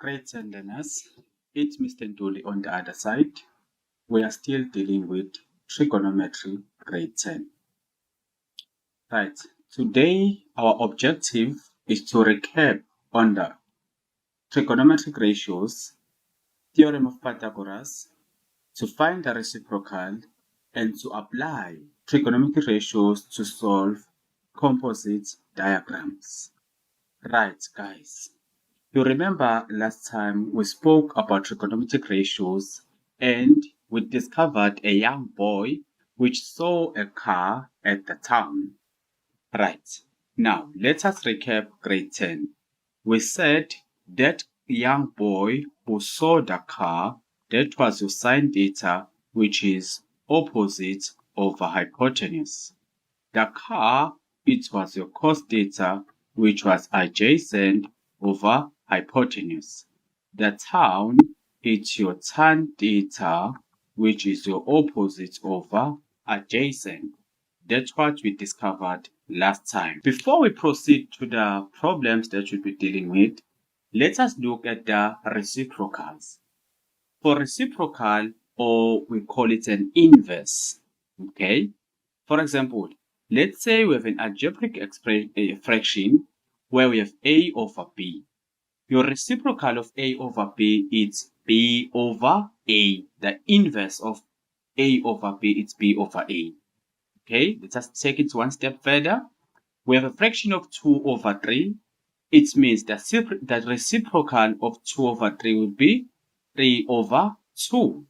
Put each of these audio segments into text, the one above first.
Great learners, it's Mr. Ntuli on the other side. We are still dealing with trigonometry grade 10. Right, today our objective is to recap on the trigonometric ratios, theorem of Pythagoras, to find the reciprocal, and to apply trigonometric ratios to solve composite diagrams. Right, guys. You remember last time we spoke about trigonometric ratios and we discovered a young boy which saw a car at the town. Right, now let us recap grade 10. We said that young boy who saw the car, that was your sine theta, which is opposite over hypotenuse. The car, it was your cos theta, which was adjacent over hypotenuse. The town, it's your tan theta, which is your opposite over adjacent. That's what we discovered last time. Before we proceed to the problems that we'll be dealing with, let us look at the reciprocals. For reciprocal, or we call it an inverse, okay? For example, let's say we have an algebraic fraction where we have a over b. Your reciprocal of a over b is b over a. The inverse of a over b is b over a. Okay, let's just take it one step further. We have a fraction of 2 over 3. It means the reciprocal of 2 over 3 will be 3 over 2.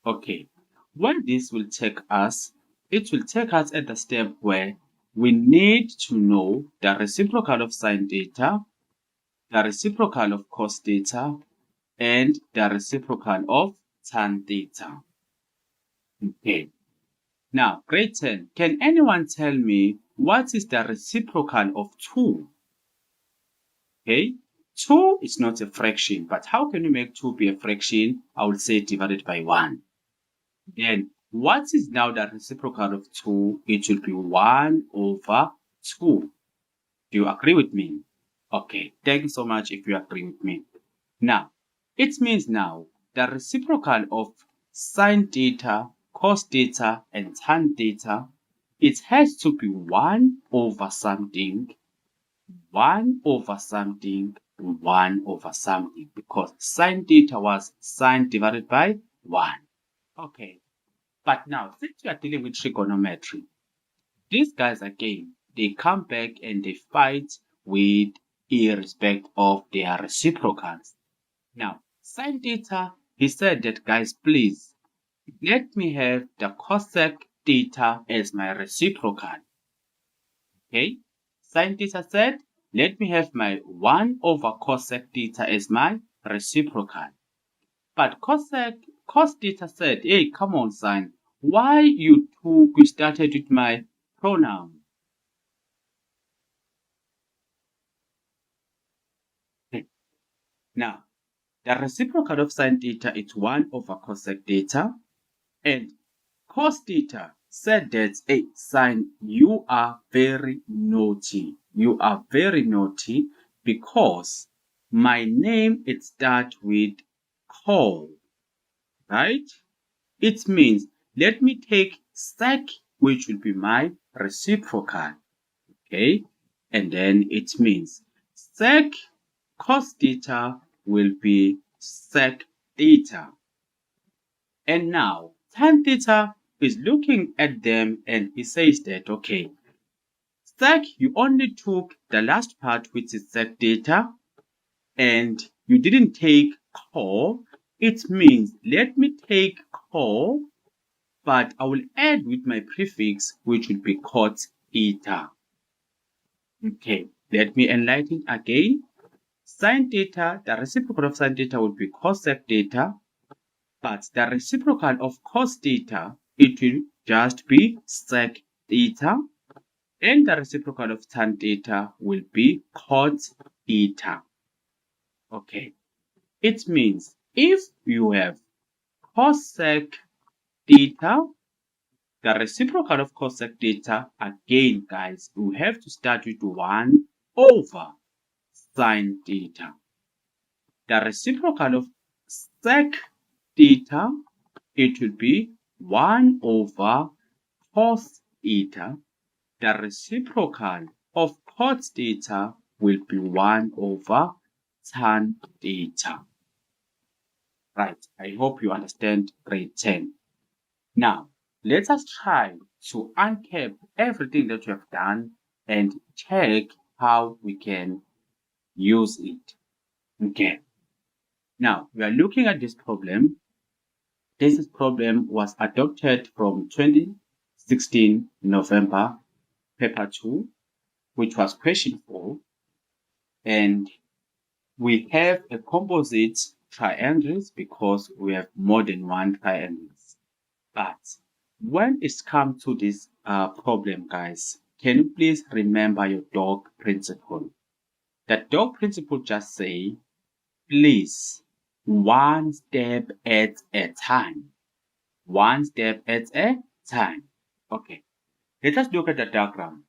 Okay, where this will take us, it will take us at the step where we need to know the reciprocal of sine theta, the reciprocal of cos theta, and the reciprocal of tan theta. Okay. Now, grade 10, can anyone tell me what is the reciprocal of 2? Okay, 2 is not a fraction, but how can you make 2 be a fraction? I would say divided by 1. Then, what is now the reciprocal of 2? It will be 1 over 2. Do you agree with me? Okay, thank you so much if you agree with me. Now, it means now the reciprocal of sine theta, cos theta, and tan theta, it has to be 1 over something, 1 over something, 1 over something, because sine theta was sine divided by 1. Okay, but now since we are dealing with trigonometry, these guys again, they come back and they fight with irrespect of their reciprocals. Now, sine theta, he said that, guys, please, let me have the cosec theta as my reciprocal. Okay, sine theta said, let me have my 1 over cosec theta as my reciprocal. But cos theta said, hey, come on, sine, why you started with my pronoun? Okay. Now, the reciprocal of sine theta is 1 over cosec theta, and cos theta said that, hey, sine, you are very naughty. You are very naughty because my name, it starts with co, right? It means, let me take sec, which will be my reciprocal, okay? And then it means sec cos theta will be sec theta. And now tan theta is looking at them and he says that, okay, sec, you only took the last part, which is sec theta, and you didn't take co. It means, let me take co, but I will add with my prefix, which will be cot theta. Okay, let me enlighten again. Sine theta, the reciprocal of sine theta would be cosec theta, but the reciprocal of cos theta, it will just be sec theta, and the reciprocal of tan theta will be cot theta. Okay, it means if you have cosec theta, the reciprocal of cosec theta, again, guys, we have to start with 1 over sine theta. the reciprocal of sec theta, it will be 1 over cos theta. The reciprocal of cot theta will be 1 over tan theta. Right, I hope you understand grade 10. Now, let us try to uncap everything that we have done and check how we can use it. Okay. Now, we are looking at this problem. This problem was adopted from 2016 November, paper 2, which was question 4. And we have a composite triangles because we have more than one triangles. But when it's come to this problem, guys, can you please remember your dog principle? The dog principle just say, please, one step at a time. One step at a time. Okay, let us look at the diagram.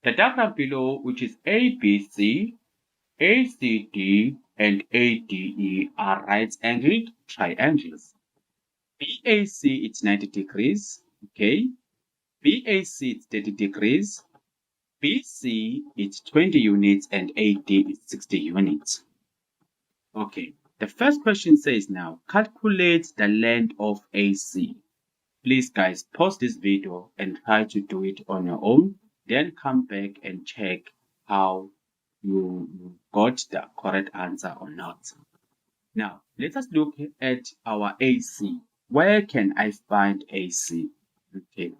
The diagram below, which is ABC, ACD, and ADE are right-angled triangles. BAC is 90 degrees, okay? BAC is 30 degrees, BC is 20 units, and AD is 60 units. Okay, the first question says now, calculate the length of AC. Please guys, pause this video and try to do it on your own, then come back and check how you got the correct answer or not. Now, let us look at our AC. Where can I find AC? Okay,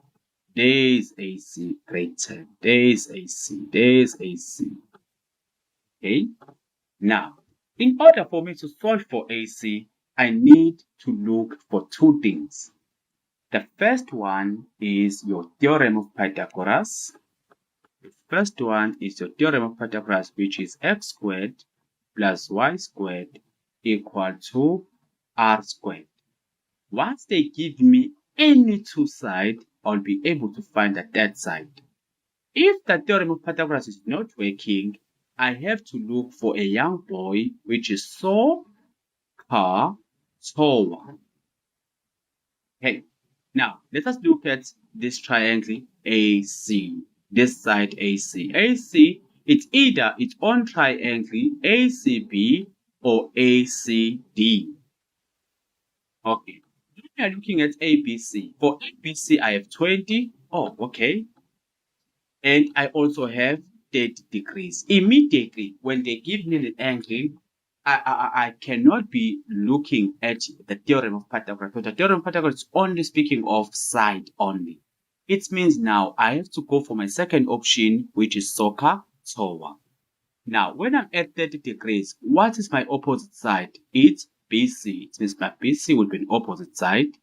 there is AC, grade 10. There is AC, there is AC. Okay, now, in order for me to solve for AC, I need to look for two things. The first one is your theorem of Pythagoras. The first one is your theorem of Pythagoras, which is x squared plus y squared equal to r squared. Once they give me any two sides, I'll be able to find the third side. If the theorem of Pythagoras is not working, I have to look for a young boy, which is so ka towa. Okay, now let us look at this triangle AC. This side AC. AC, it's either its own triangle ACB or ACD. Okay, we are looking at ABC. For ABC, I have 20. Oh, okay. And I also have 30 degrees. Immediately, when they give me the angle, I cannot be looking at the theorem of Pythagoras. But the theorem of Pythagoras is only speaking of side only. It means now I have to go for my second option, which is Soka Towa. Now, when I'm at 30 degrees, what is my opposite side? It's BC. It means my BC will be an opposite side.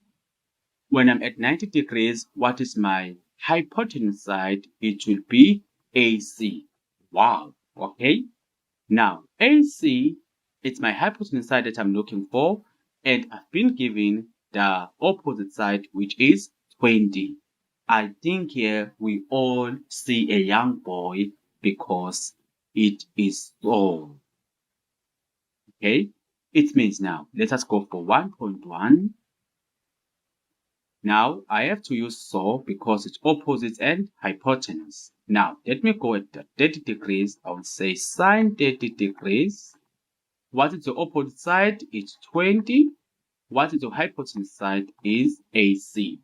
When I'm at 90 degrees, what is my hypotenuse side? It will be AC. Wow. Okay. Now, AC, it's my hypotenuse side that I'm looking for, and I've been given the opposite side, which is 20. I think here we all see a young boy because it is so. Okay, it means now, let us go for 1.1. Now, I have to use so because it's opposite and hypotenuse. Now, let me go at the 30 degrees. I will say sine 30 degrees. What is the opposite side? It's 20. What is the hypotenuse side? Is AC.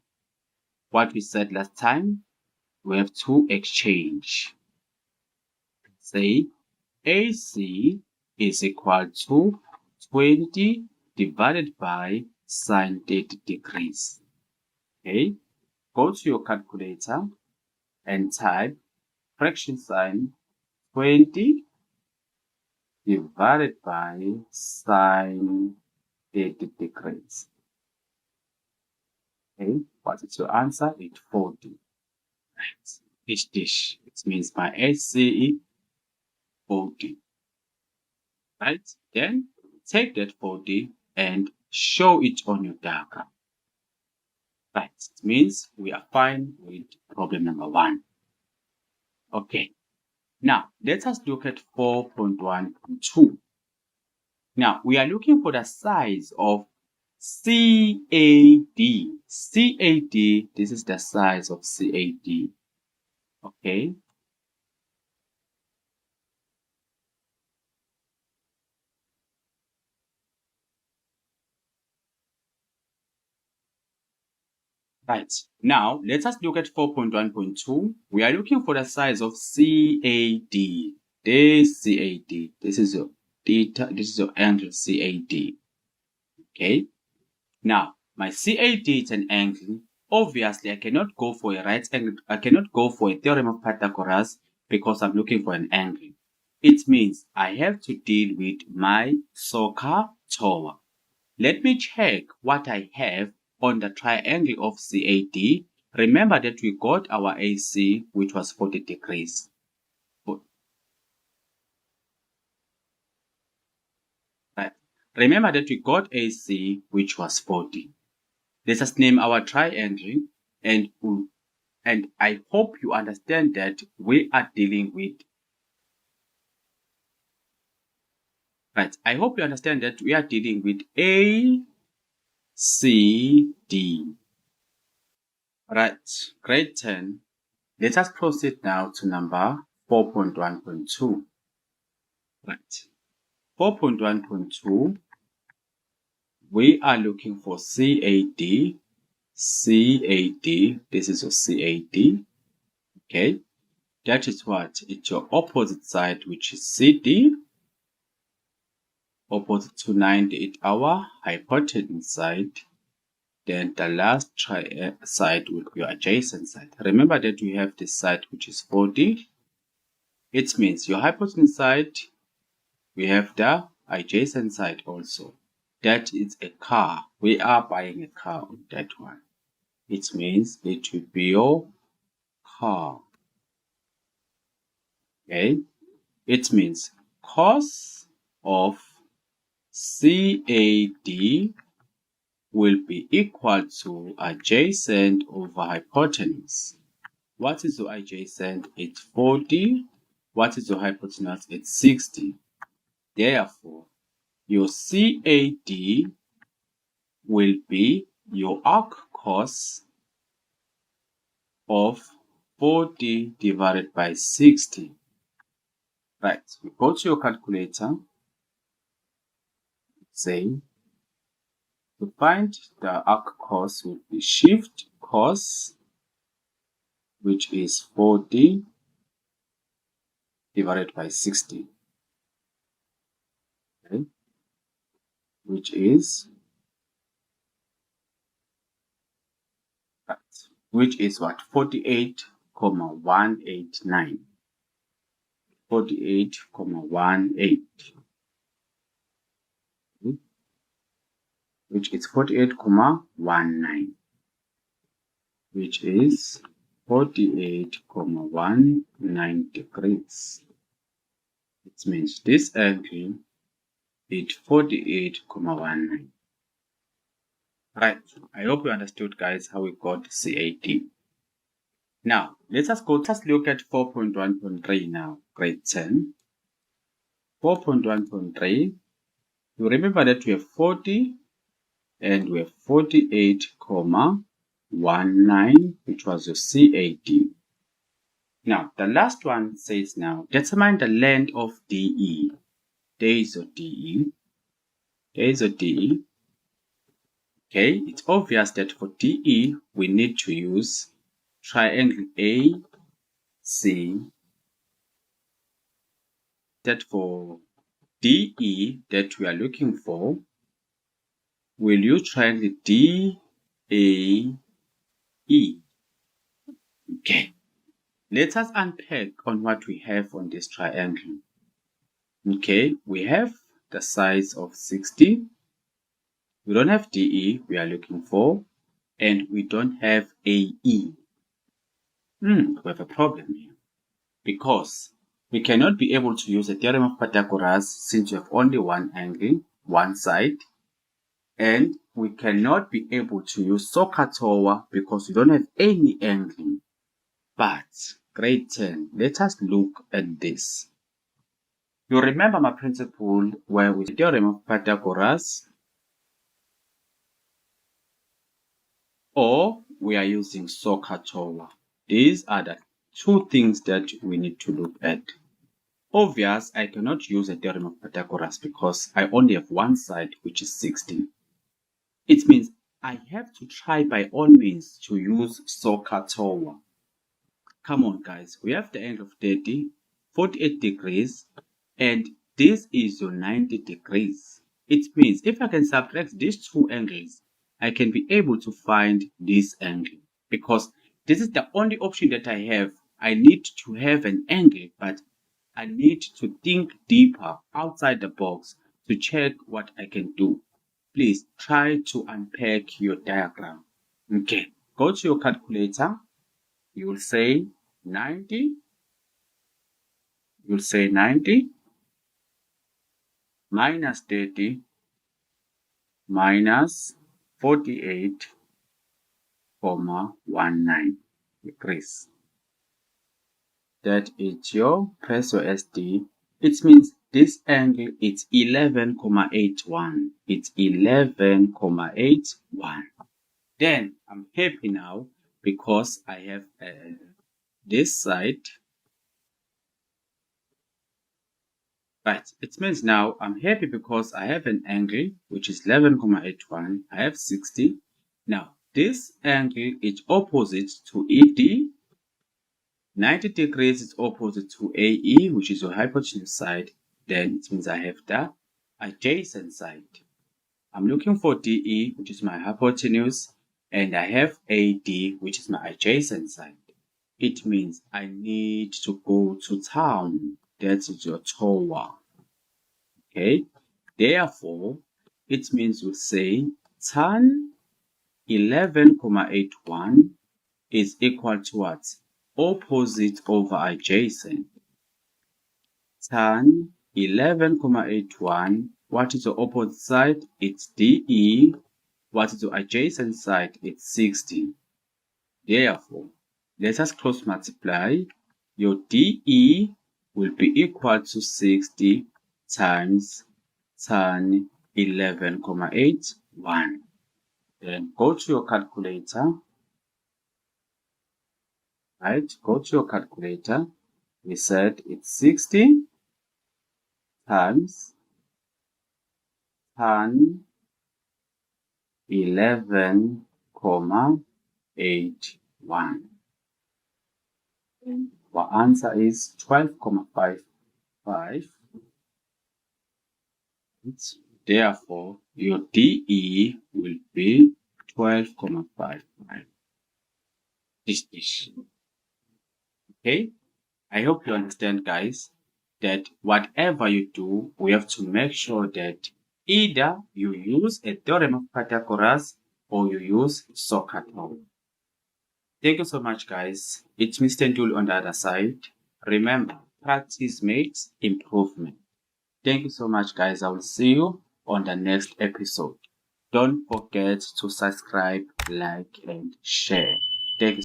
What we said last time, we have to exchange. Say AC is equal to 20 divided by sine 30 degrees. Okay, go to your calculator and type fraction sign 20 divided by sine 30 degrees. Okay, what is your answer? It's 40. Right, dish. It means my SCE 40. Right, then take that 40 and show it on your diagram. Right, it means we are fine with problem number 1. Okay, now let us look at 4.1.2. Now, we are looking for the size of CAD. CAD, this is the size of CAD. Okay. Right. Now, let us look at 4.1.2. We are looking for the size of CAD. This CAD. This is your data. This is your angle CAD. Okay. Now, my CAD is an angle. Obviously, I cannot go for a right angle. I cannot go for a theorem of Pythagoras because I'm looking for an angle. It means I have to deal with my soccer tower. Let me check what I have on the triangle of CAD. Remember that we got our AC, which was 40 degrees. Right. Remember that we got AC, which was 40. Let us name our triangle, and I hope you understand that we are dealing with. Right. I hope you understand that we are dealing with ACD. Right. Grade 10. Let us proceed now to number 4.1.2. Right. 4.1.2. We are looking for CAD. CAD. This is your CAD. Okay. That is what? It's your opposite side, which is CD. Opposite to 98, our hypotenuse side. Then the last side will be your adjacent side. Remember that we have this side which is 40. It means your hypotenuse side, we have the adjacent side also. That is a car. We are buying a car on that one. It means it will be your car. Okay. It means cos of CAD will be equal to adjacent over hypotenuse. What is your adjacent? It's 40. What is your hypotenuse? It's 60. Therefore, your CAD will be your arc cos of 40 divided by 60. Right, we go to your calculator. Say, to find the arc cos will be shift cos, which is 40 divided by 60. Okay, which is what? 48,189. 48,18. Which is 48,19. Which is 48,19 degrees. It means this angle is 48,19. Right. I hope you understood, guys, how we got CAD. Now, let us look at 4.1.3 now, grade 10. 4.1.3, you remember that we have 40 and we have 48,19, which was your CAD. Now, the last one says now, determine the length of DE. There is your DE. There is your DE. Okay, it's obvious that for DE, we need to use triangle AC. That for DE that we are looking for, we'll use triangle DAE. Okay, let us unpack on what we have on this triangle. Okay, we have the size of 60. We don't have DE we are looking for, and we don't have AE. We have a problem here because we cannot be able to use a theorem of Pythagoras since we have only one angle, one side, and we cannot be able to use SOHCAHTOA because we don't have any angle. But grade 10, let us look at this. You remember my principle where we theorem of Pythagoras, or we are using SOHCAHTOA. These are the two things that we need to look at. Obvious, I cannot use a theorem of Pythagoras because I only have one side, which is 60. It means I have to try by all means to use SOHCAHTOA. Come on, guys. We have the angle of 30, 48 degrees, and this is your 90 degrees. It means if I can subtract these two angles, I can be able to find this angle because this is the only option that I have. I need to have an angle, but I need to think deeper outside the box to check what I can do. Please try to unpack your diagram. Okay, go to your calculator. You will say 90. You'll say 90 minus 30 minus 48,19 degrees. That is your press your SD. It means this angle is 11,81. It's 11,81. Then I'm happy now because I have this side. Right, it means now I'm happy because I have an angle which is 11,81. I have 60. Now this angle is opposite to ED. 90 degrees is opposite to AE, which is your hypotenuse side. Then it means I have the adjacent side. I'm looking for DE, which is my hypotenuse, and I have AD, which is my adjacent side. It means I need to go to town. That is your TOA. Okay, therefore, it means you say tan 11,81 is equal to what? Opposite over adjacent. Tan 11,81, what is the opposite side? It's DE. What is the adjacent side? It's 60. Therefore, let us cross multiply. Your DE will be equal to 60 times tan 11,81. Then go to your calculator. Right, go to your calculator. We said it's 60 times tan 11,81. Our answer is 12,55. Therefore, your DE will be 12,55. Okay, I hope you understand, guys, that whatever you do, we have to make sure that either you use a theorem of Pythagoras or you use SOHCAHTOA. Thank you so much, guys. It's Mr. Ntuli on the other side. Remember, practice makes improvement. Thank you so much, guys. I will see you on the next episode. Don't forget to subscribe, like, and share. Thank you.